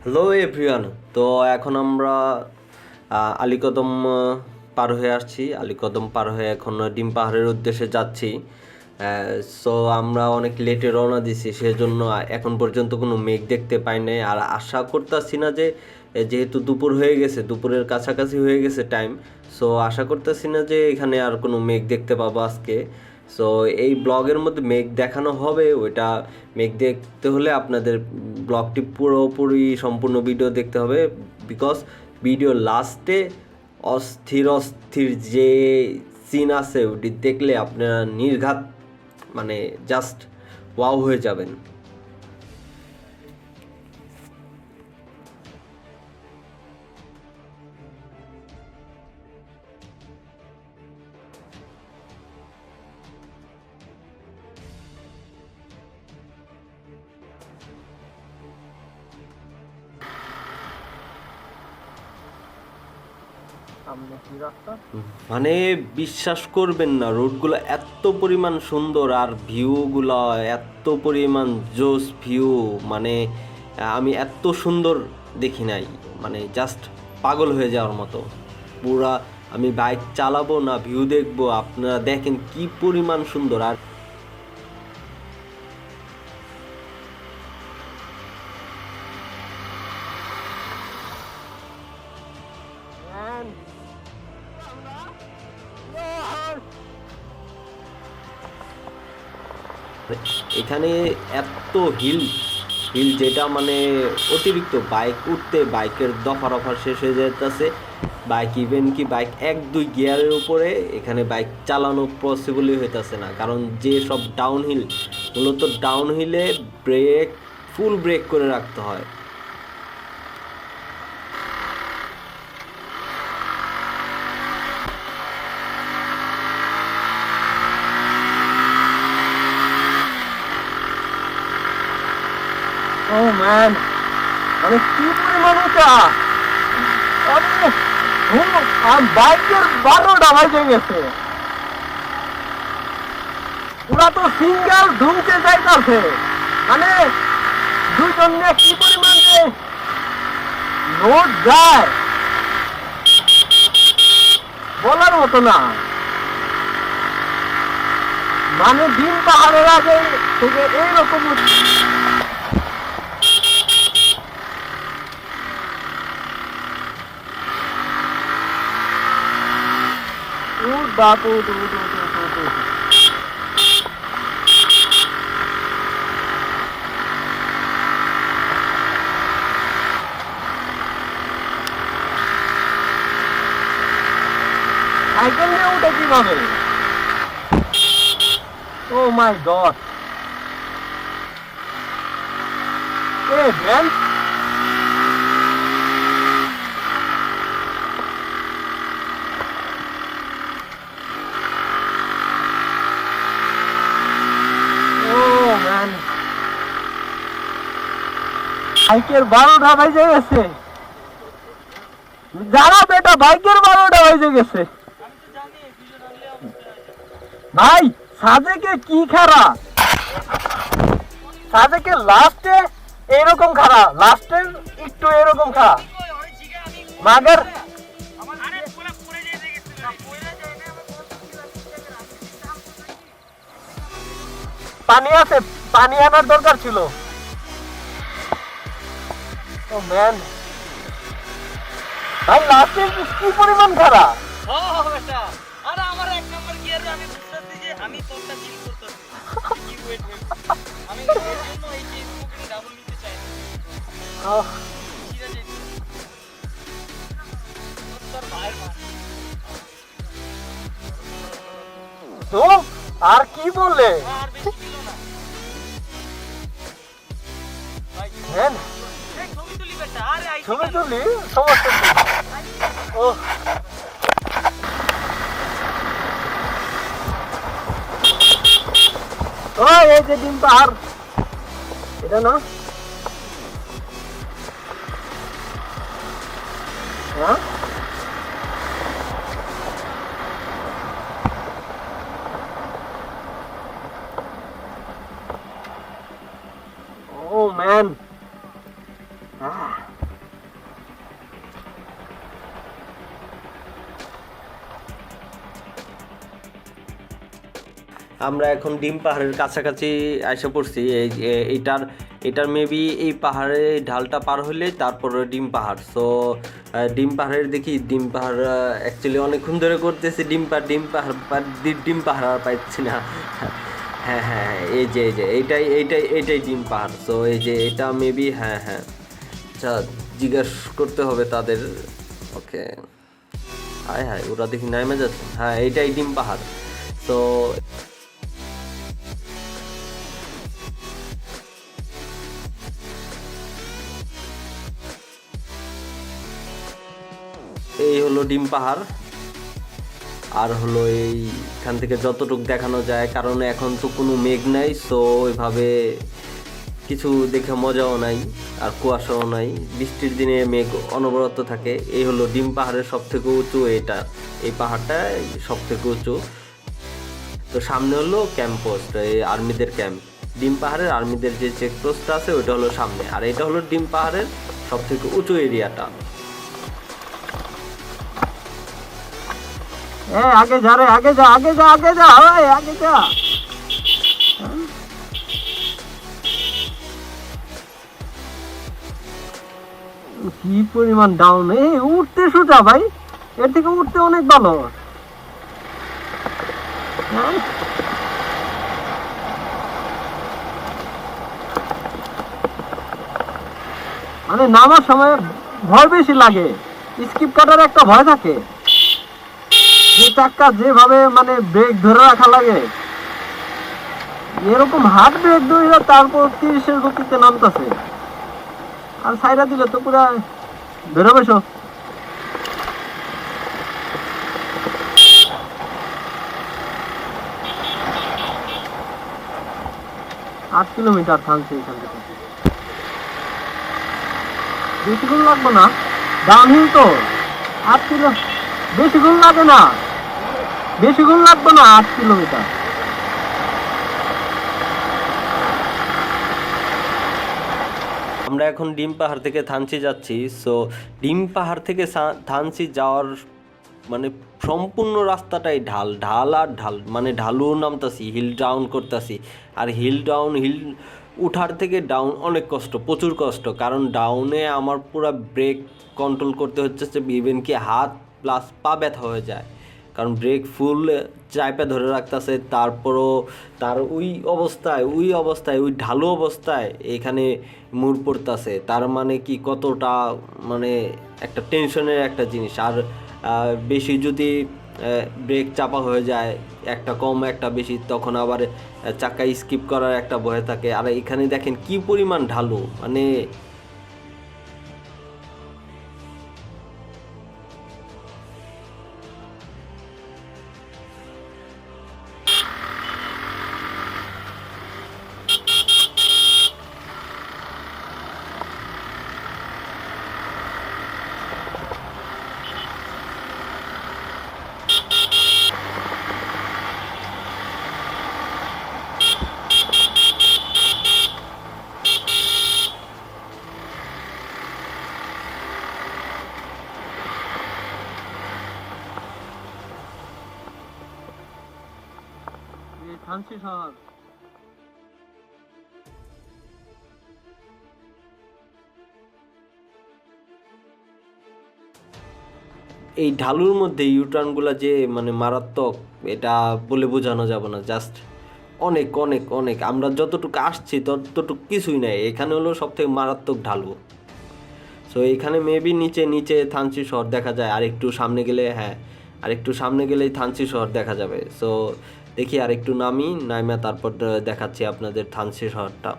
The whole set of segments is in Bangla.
Hello everyone. তো এখন আমরা আলীকদম পার হয়ে আসছি। আলীকদম পার হয়ে এখন ডিম পাহাড়ের উদ্দেশ্যে যাচ্ছি। সো আমরা অনেক লেটে রওনা দিছি, সেজন্য এখন পর্যন্ত কোনো মেঘ দেখতে পাই নাই। আর আশা করতেছি না যে যেহেতু দুপুর হয়ে গেছে, দুপুরের কাছাকাছি হয়ে গেছে টাইম, সো আশা করতেছি না যে এখানে আর কোনো মেঘ দেখতে পাবো আজকে। সো এই ব্লগের মধ্যে মেঘ দেখানো হবে, ওইটা মেঘ দেখতে হলে আপনাদের ব্লগটি পুরোপুরি সম্পূর্ণ ভিডিও দেখতে হবে। বিকজ ভিডিও লাস্টে অস্থির অস্থির যে সিন আছে ওটি দেখলে আপনারা নির্ঘাত মানে জাস্ট ওয়াও হয়ে যাবেন। মানে বিশ্বাস করবেন না, রোডগুলো এত পরিমাণ সুন্দর আর ভিউগুলো এত পরিমাণ জোস ভিউ, মানে আমি এত সুন্দর দেখি নাই, মানে জাস্ট পাগল হয়ে যাওয়ার মতো। পুরা আমি বাইক চালাবো না ভিউ দেখবো, আপনারা দেখেন কি পরিমাণ সুন্দর। আর এখানে এত হিল হিল যেটা মানে অতিরিক্ত, বাইক উঠতে বাইকের দফা রফা শেষ হয়ে যেতেছে। বাইক ইভেন কি বাইক 1-2 গিয়ারের উপরে এখানে বাইক চালানো পসিবলই হইতেছে না, কারণ যে সব ডাউন হিল, মূলত ডাউন হিলে ব্রেক ফুল ব্রেক করে রাখতে হয়। ও ম্যান, মানে কি পরিমাণ উঁচা! বাইকের 12টা বাজে গেছে। ওরা তো সিঙ্গেল ঢুকে যাইতাছে, মানে দুজন নিয়ে কি পরিমাণ যে লোড যায় বলার মতো না। মানে ডিম পাহাড়ের আগে থেকে এইরকম বাপু সাইকেল নিয়ে উঠে কিভাবে? ও মাই গড! এ ভ্যান বাইকের 12টা বাজে গেছে। যারা বেটা বাইকের 12টা বাজে গেছে ভাই। সাজেকে কি খারা, সাজেকে লাস্টে এরকম খারা, লাস্টের একটু এরকম খারা মাগের। পানি আছে, পানি আনার দরকার ছিল। ও ম্যান ভাই, লাস্টে কি পরিমাণ খারাপ! আরে আমার এক নাম্বার গিয়ারে আমি বুঝতেছি যে আমি তোরটা চিল করতেছি। কি ওয়েট আমি এর জন্য এই যে স্মোকিং ডাবল নিতে চাই না। ঠিক আছে তোর ভাই তো আর কি বললে? আর বেশি ছিল না ভাই। হ্যাঁ এই ছবি তুলি বেটা। আরে আই ছবি তুলি, সমস্যা নেই। ও এই যে ডিম পাহাড়, এটা না? হ্যাঁ Oh man. আমরা এখন ডিম পাহাড়ের কাছাকাছি এসে পড়ছি। এটার মেবি এই পাহাড়ে ঢালটা পার হলে তারপর ডিম পাহাড়। সো ডিম পাহাড়ের দেখি, ডিম পাহাড় অ্যাকচুয়ালি অনেকক্ষণ ধরে করতেছি, ডিম পাহাড় আর পাচ্ছি না। হ্যাঁ হ্যাঁ, এই যে এইটাই ডিম পাহাড়। সো এই যে এটা মেবি, হ্যাঁ হ্যাঁ, আচ্ছা জিজ্ঞেস করতে হবে তাদের। ওকে, হায় হায়, ওরা দেখি নামে যাচ্ছে। হ্যাঁ, এইটাই ডিম পাহাড়। তো এই হলো ডিম পাহাড়, আর হলো এইখান থেকে যতটুকু দেখানো যায়, কারণ এখন তো কোনো মেঘ নাই। সো ওইভাবে কিছু দেখে মজাও নাই, আর কুয়াশাও নাই। বৃষ্টির দিনে মেঘ অনবরত থাকে। এই হলো ডিম পাহাড়ের সব থেকে উঁচু, এই পাহাড়টা সব থেকে উঁচু। তো সামনে হলো ক্যাম্প পোস্ট, এই আর্মিদের ক্যাম্প। ডিম পাহাড়ের আর্মিদের যে চেকপোস্টটা আছে ওইটা হলো সামনে, আর এটা হলো ডিম পাহাড়ের সব থেকে উঁচু এরিয়াটা। আগে যা রে, আগে যা, আগে যা, আগে যা, আগে যা। কি পরিমাণ ডাউন! উঠতে সোজা ভাই, এর থেকে উঠতে অনেক ভালো। মানে নামার সময় ভয় বেশি লাগে, স্কিপ কাটার একটা ভয় থাকে। যে চাক্কা যেভাবে মানে ব্রেক ধরে রাখা লাগে, এরকম হাত ব্রেক ধরে তারপর 30-এর গতিতে নামতেছে, আর সাইডা দিলে তো পুরা ধরে বসো। 8 কিলোমিটার থামছে এখান থেকে। বেশিক্ষণ লাগবে না, ডাউনহিল তো। 8 কিলো বেশিক্ষণ লাগে না, বেশিক্ষণ লাগবে না। 8 কিলোমিটার। আমরা এখন ডিম পাহাড় থেকে থানচি যাচ্ছি। সো ডিম পাহাড় থেকে থানচি যাওয়ার মানে সম্পূর্ণ রাস্তাটাই ঢাল ঢাল আর ঢাল, মানে ঢালুও নামতাছি, হিল ডাউন করতেছি। আর হিল উঠার থেকে ডাউন অনেক কষ্ট, প্রচুর কষ্ট। কারণ ডাউনে আমার পুরো ব্রেক কন্ট্রোল করতে হচ্ছে, ইভেন কি হাত প্লাস পা ব্যথা হয়ে যায়, কারণ ব্রেক ফুল চাইপে ধরে রাখতেছে। তারপরও তার ওই অবস্থায় ঢালু অবস্থায় এখানে মুড় পড়তেছে। তার মানে কি কতটা মানে একটা টেনশনের একটা জিনিস। আর বেশি যদি ব্রেক চাপা হয়ে যায়, একটা কম একটা বেশি, তখন আবার চাকা স্কিপ করার একটা ভয় থাকে। আর এখানে দেখেন কি পরিমাণ ঢালু, মানে থানচি শহর। এই ঢালুর মধ্যে ইউটার্নগুলো যে মানে মারাত্মক, এটা বলে বোঝানো যাবে না। জাস্ট অনেক অনেক অনেক, আমরা যতটুকু আসছি ততটুকু কিছুই নাই। এখানে হলো সব থেকে মারাত্মক ঢালু। সো এখানে মেবি নিচে থানচি শহর দেখা যায়। আর একটু সামনে গেলে, হ্যাঁ, আর একটু সামনে গেলেই থানচি শহর দেখা যাবে। সো দেখি আর একটু নামা তারপর দেখাচ্ছি আপনাদের থানচি শহরটা।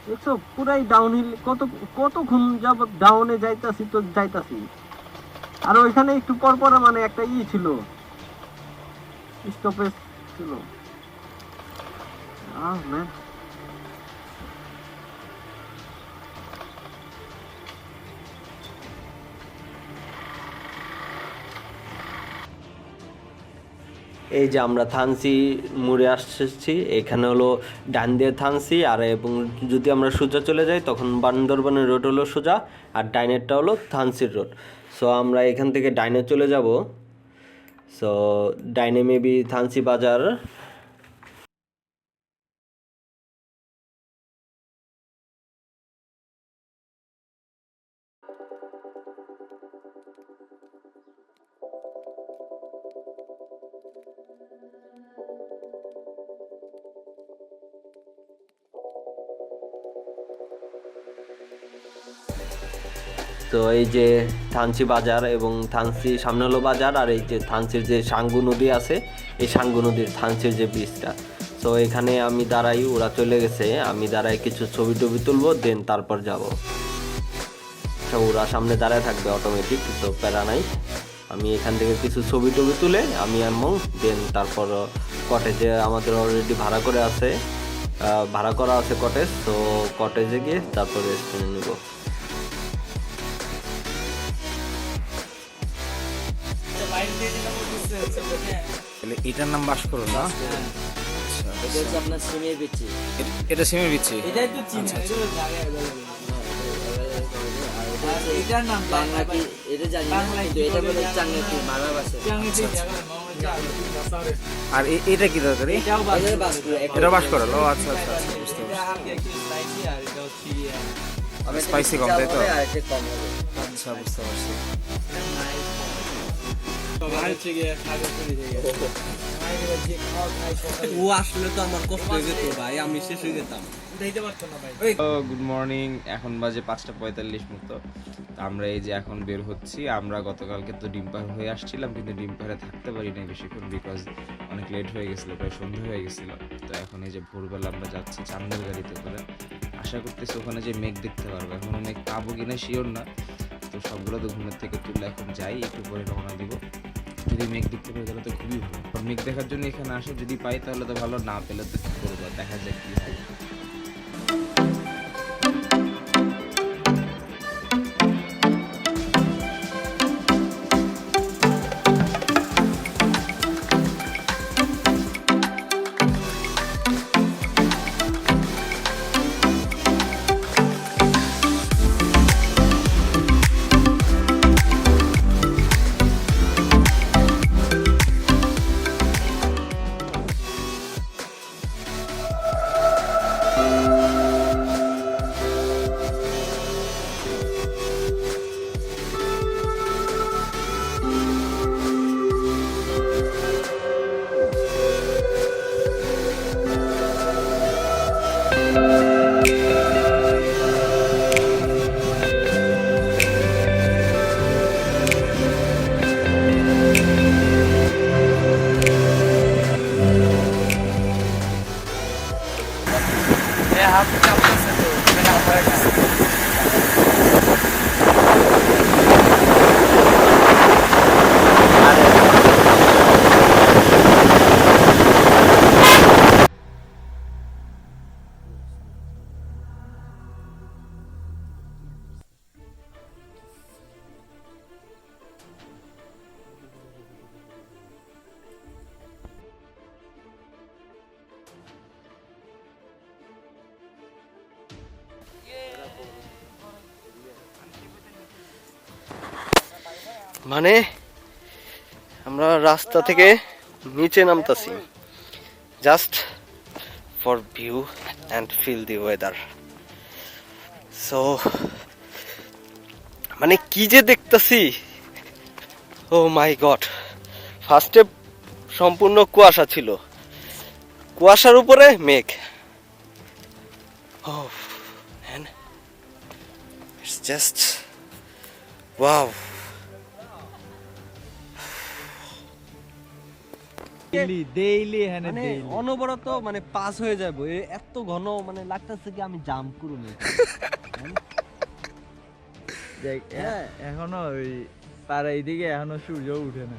দেখছো পুরাই ডাউনহিল, কতক্ষণ যাবত ডাউনে যাইতাছি তো যাইতাছি। আর ওইখানে একটু পর মানে একটা ছিল, স্টপেজ ছিল। ম্যান, এই যে আমরা থানচি মোড়ে আসছি, এখানে হলো ডান দিয়ে থানচি, আর এবং যদি আমরা সোজা চলে যাই তখন বান্দরবানের রোড হলো সোজা, আর ডাইনেরটা হলো থানচির রোড। সো আমরা এখান থেকে ডাইনে চলে যাব। সো ডাইনে মেবি থানচি বাজার। তো এই যে থানচি বাজার এবং থানচি সামনে হলো বাজার, আর এই যে থানচির যে সাঙ্গু নদী আছে, এই সাঙ্গু নদীর থানচির যে ব্রিজটা। তো এখানে আমি দাঁড়াই, ওরা চলে গেছে, আমি দাঁড়াই কিছু ছবি টবি তুলবো, দেন তারপর যাব। তো ওরা সামনে দাঁড়ায় থাকবে অটোমেটিক, তো প্যারা নাই। আমি এখান থেকে কিছু ছবি টবি তুলে আমি এমন দেন তারপর কটেজে আমাদের অলরেডি ভাড়া করা আছে কটেজ। তো কটেজে গিয়ে তারপর রেস্ট নেব। এটার নাম ভাস্কর না? এটা হচ্ছে আপনার সিমের বিচি। এটা সিমের বিচি। এটাই তো চিনি, এটা তো জায়গায় এটার নাম বাংলা কি এটা জানি না, কিন্তু এটা বলে চাঙ্গেতি মারা ভাষা। আর এটা কি দরকার? এটাও ভাস্কর। এটা ভাস্কর। ও আচ্ছা আচ্ছা আচ্ছা, বুঝতে এটা হালকা একটু স্পাইসি, আর এটা হচ্ছে স্পাইসি কম, তাই তো? আর এটা কম হবে। আচ্ছা, বুঝতে পারছি। ও আসলে তো আমার কষ্ট হয়ে যেত ভাই, আমি শেষ হয়ে যেতাম। গুড মর্নিং, এখন বাজে 5:45 মতো। আমরা এই যে এখন বের হচ্ছি। আমরা গতকালকে তো ডিম পাহাড় হয়ে আসছিলাম, কিন্তু ডিম পাহাড়ে থাকতে পারি না বেশিক্ষণ, বিকজ অনেক লেট হয়ে গেছিলো, প্রায় সন্ধ্যা হয়ে গেছিলো। তো এখন এই যে ভোরবেলা আমরা যাচ্ছি চান্দের গাড়িতে করে। আশা করতেছি ওখানে যে মেঘ দেখতে পারবো। এখনও মেঘ পাবো কিনা শিওর না। তো সবগুলো তো ঘুমের থেকে তুলে এখন যাই, একটু পরে রওনা দিব। যদি মেঘ দেখতে পাই তাহলে তো খুবই ভালো। মেঘ দেখার জন্য এখানে আসে, যদি পাই তাহলে তো ভালো, না পেলে তো কী করবো, দেখা যাক কী হয়। মানে আমরা রাস্তা থেকে নিচে নামতাছি just for view and feel the weather. So মানে কি যে দেখতাছি, ও মাই গড। ফার্স্টে সম্পূর্ণ কুয়াশা ছিল, কুয়াশার উপরে মেঘ। Oh, man. It's just wow. মানে অনবরত মানে পাস হয়ে যাবো, এত ঘন মানে লাগতেছে কি আমি জাম্প করব। এখনো ওই তার এইদিকে এখনো সূর্য উঠে না।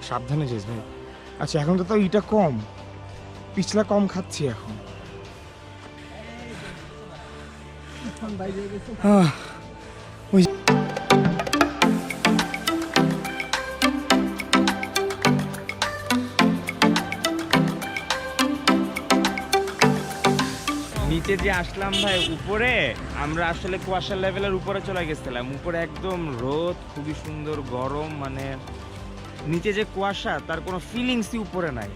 সাবধানে যাস ভাই। আচ্ছা এখন তো তাও ইটা কম, পিছলা কম খাচ্ছি এখন। ওই নিচে যে আসলাম ভাই উপরে, আমরা আসলে কুয়াশার লেভেলের উপরে চলে গেছিলাম। উপরে একদম রোদ, খুবই সুন্দর গরম, মানে নিচে যে কুয়াশা তার কোনো ফিলিংসই উপরে নাই।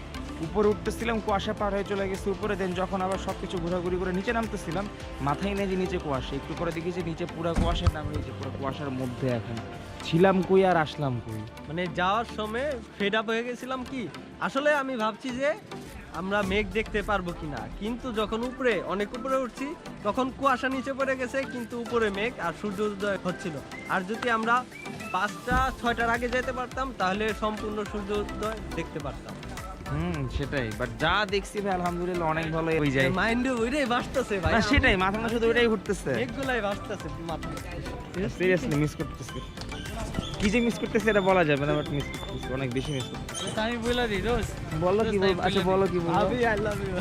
উপরে উঠতেছিলাম, কুয়াশা পার হয়ে চলে গেছে উপরে। দেন যখন আবার সব কিছু ঘোরাঘুরি করে নিচে নামতেছিলাম, মাথায় নেই যে নিচে কুয়াশা। একটু করে দেখি যে নিচে পুরো কুয়াশার নাম হয়েছে, পুরো কুয়াশার মধ্যে এখন ছিলাম কই আর আসলাম কই। মানে যাওয়ার সময় ফেড আপ হয়ে গেছিলাম কি, আসলে আমি ভাবছি যে আমরা মেঘ দেখতে পারবো কিনা, কিন্তু যখন উপরে অনেক উপরে উঠছি তখন কুয়াশা নিচে পড়ে গেছে, কিন্তু উপরে মেঘ আর সূর্যোদয় হচ্ছিল। আর যদি আমরা 5টা-6টার আগে যেতে পারতাম তাহলে সম্পূর্ণ সূর্যোদয় দেখতে পারতাম। সেটাই, বাট যা দেখছি ভাই আলহামদুলিল্লাহ অনেক ভালো হয়ে যায়। মাইন্ডে ওইটাই ভাসতেছে ভাই, না সেটাই, মাথা না শুধু ওইটাই ঘুরতেছে, মেঘগুলাই ভাসতেছে মাথায়। সিরিয়াসলি মিস করতেছি। কি যে মিস করতেছি এটা বলা যাবে না, বাট মিস করতেছি, অনেক বেশি মিস করতেছি। আমি বলে দিই রোজ বলো কি বল, আচ্ছা বলো কি বলো। I love you.